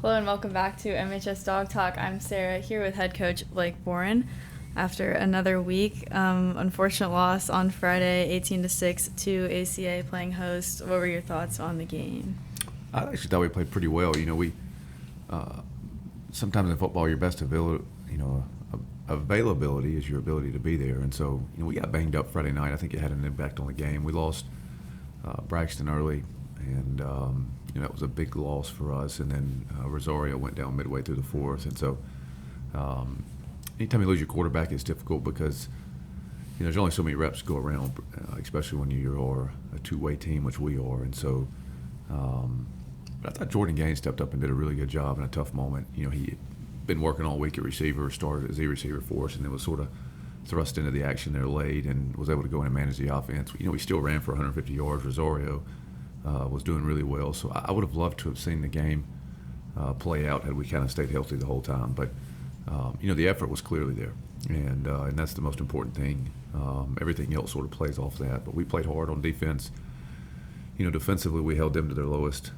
Hello and welcome back to MHS Dog Talk. I'm Sarah here with head coach Blake Boren. After another week, unfortunate loss on Friday, 18-6 to ACA playing host. What were your thoughts on the game? I actually thought we played pretty well. We sometimes in football your best availability is your ability to be there, and so we got banged up Friday night. I think it had an impact on the game. We lost Braxton early, and that was a big loss for us. And then Rosario went down midway through the fourth, and so anytime you lose your quarterback, it's difficult because there's only so many reps to go around, especially when you are a two-way team, which we are. And so, but I thought Jordan Gaines stepped up and did a really good job in a tough moment. He had been working all week at receiver, started as a receiver for us, and then was sort of thrust into the action there late and was able to go in and manage the offense. We still ran for 150 yards. Rosario was doing really well. So I would have loved to have seen the game play out had we kind of stayed healthy the whole time. But, the effort was clearly there, and that's the most important thing. Everything else sort of plays off that. But we played hard on defense. Defensively, we held them to their lowest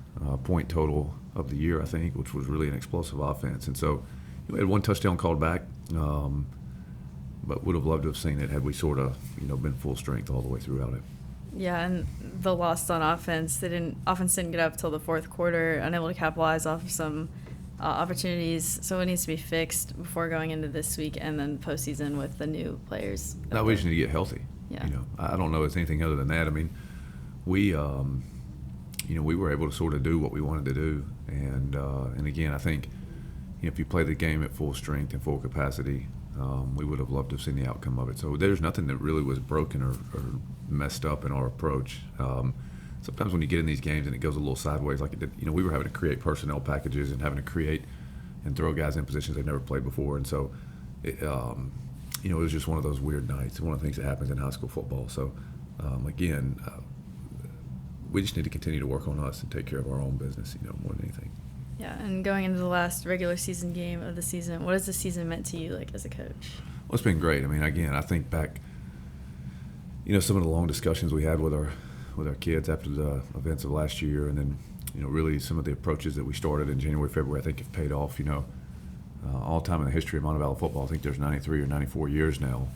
point total of the year, I think, which was really an explosive offense. And so we had one touchdown called back, but would have loved to have seen it had we sort of, been full strength all the way throughout it. Yeah, and the loss on offense, offense didn't get up till the fourth quarter, unable to capitalize off of some opportunities. So it needs to be fixed before going into this week and then postseason with the new players. Now we just need to get healthy. Yeah. I don't know if it's anything other than that. I mean, we were able to sort of do what we wanted to do, and again, I think if you play the game at full strength and full capacity, we would have loved to have seen the outcome of it. So there's nothing that really was broken or messed up in our approach. Sometimes when you get in these games and it goes a little sideways like it did, we were having to create personnel packages and having to create and throw guys in positions they've never played before, and so it was just one of those weird nights. One of the things that happens in high school football. So again, we just need to continue to work on us and take care of our own business, more than anything. Yeah, and going into the last regular season game of the season, what has the season meant to you, as a coach? Well, it's been great. I mean, again, I think back, some of the long discussions we had with our kids after the events of last year, and then, really some of the approaches that we started in January, February, I think have paid off. All time in the history of Montevallo football, I think there's 93 or 94 years now,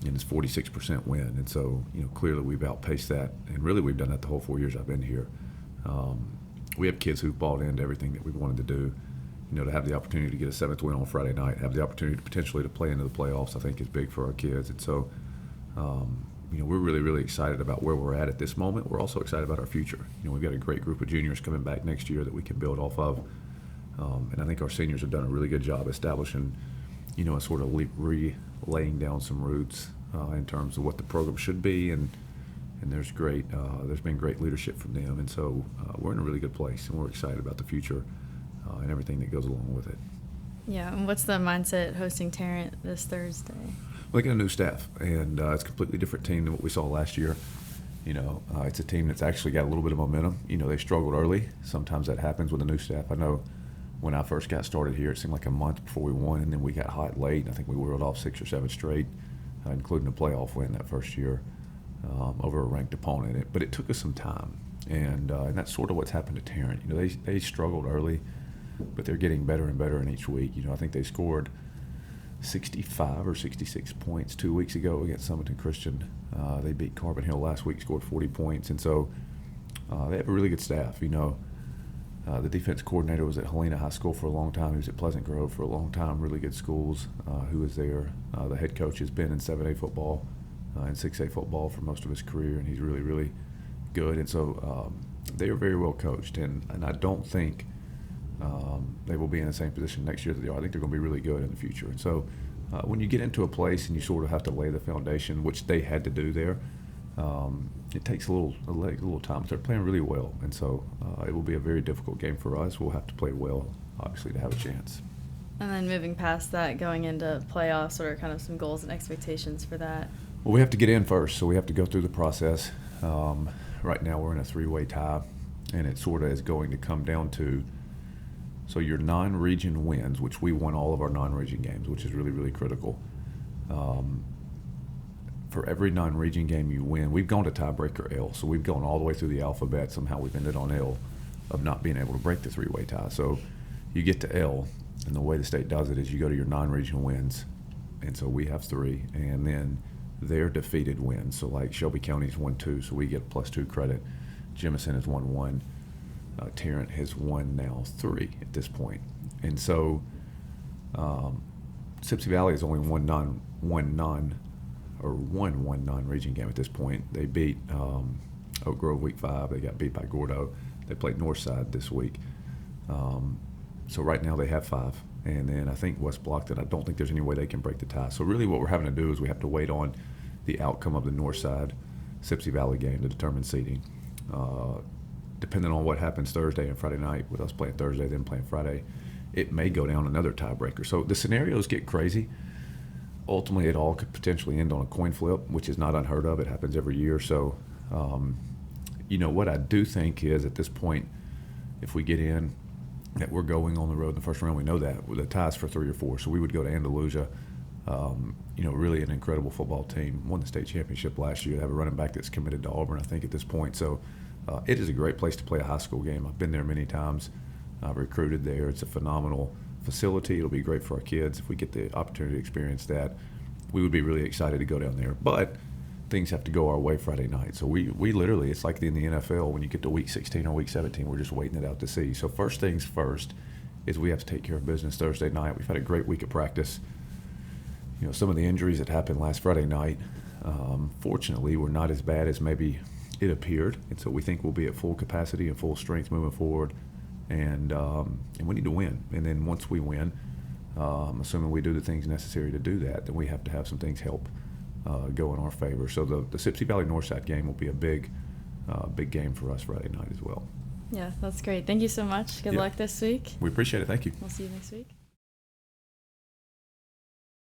and it's 46% win. And so, clearly we've outpaced that, and really we've done that the whole 4 years I've been here. We have kids who've bought into everything that we wanted to do. To have the opportunity to get a seventh win on Friday night, have the opportunity to potentially to play into the playoffs, I think is big for our kids. And so, we're really, really excited about where we're at this moment. We're also excited about our future. We've got a great group of juniors coming back next year that we can build off of. And I think our seniors have done a really good job establishing, a sort of laying down some roots in terms of what the program should be, and there's been great leadership from them, and so we're in a really good place, and we're excited about the future and everything that goes along with it. Yeah, and what's the mindset hosting Tarrant this Thursday? Well, they got a new staff, and it's a completely different team than what we saw last year. It's a team that's actually got a little bit of momentum. They struggled early. Sometimes that happens with a new staff. I know when I first got started here, it seemed like a month before we won, and then we got hot late. I think we whirled off 6 or 7 straight, including a playoff win that first year over a ranked opponent. But it took us some time, and that's sort of what's happened to Tarrant. They struggled early, but they're getting better and better in each week. I think they scored 65 or 66 points 2 weeks ago against Summerton Christian. They beat Carbon Hill last week, scored 40 points, and so they have a really good staff. The defense coordinator was at Helena High School for a long time. He was at Pleasant Grove for a long time, really good schools. Who was there? The head coach has been in 7A football and 6A football for most of his career, and he's really, really good. And so they are very well coached, and I don't think they will be in the same position next year that they are. I think they're going to be really good in the future. And so when you get into a place and you sort of have to lay the foundation, which they had to do there, it takes a little time. But they're playing really well, and so it will be a very difficult game for us. We'll have to play well, obviously, to have a chance. And then moving past that, going into playoffs, what are kind of some goals and expectations for that? Well, we have to get in first, so we have to go through the process. Right now we're in a 3-way tie, and it sort of is going to come down to, so your non-region wins, which we won all of our non-region games, which is really, really critical. For every non-region game you win, we've gone to tiebreaker L, so we've gone all the way through the alphabet. Somehow we've ended on L of not being able to break the 3-way tie. So, you get to L, and the way the state does it is you go to your non-regional wins, and so we have 3, and then their defeated wins. So like Shelby County's won 2, so we get +2 credit. Jemison has won 1. Tarrant has won now 3 at this point, and so Sipsey Valley has only won one non-region game at this point. They beat Oak Grove week 5. They got beat by Gordo. They played Northside this week. So right now they have 5. And then I think West Blockton, I don't think there's any way they can break the tie. So really what we're having to do is we have to wait on the outcome of the Northside Sipsey Valley game to determine seeding. Depending on what happens Thursday and Friday night, with us playing Thursday, then playing Friday, it may go down another tiebreaker. So the scenarios get crazy. Ultimately, it all could potentially end on a coin flip, which is not unheard of. It happens every year. So, what I do think is at this point, if we get in, that we're going on the road in the first round, we know that with the ties for 3 or 4. So we would go to Andalusia. Really an incredible football team. Won the state championship last year. They have a running back that's committed to Auburn, I think, at this point. So it is a great place to play a high school game. I've been there many times. I've recruited there. It's a phenomenal facility. It'll be great for our kids. If we get the opportunity to experience that, we would be really excited to go down there. But things have to go our way Friday night. So we literally, it's like in the NFL when you get to week 16 or week 17, we're just waiting it out to see. So first things first is we have to take care of business Thursday night. We've had a great week of practice. Some of the injuries that happened last Friday night, fortunately, were not as bad as maybe it appeared. And so we think we'll be at full capacity and full strength moving forward. And we need to win. And then once we win, assuming we do the things necessary to do that, then we have to have some things help go in our favor. So the Sipsey Valley Northside game will be a big game for us Friday night as well. Yeah, that's great. Thank you so much. Good luck this week. We appreciate it. Thank you. We'll see you next week.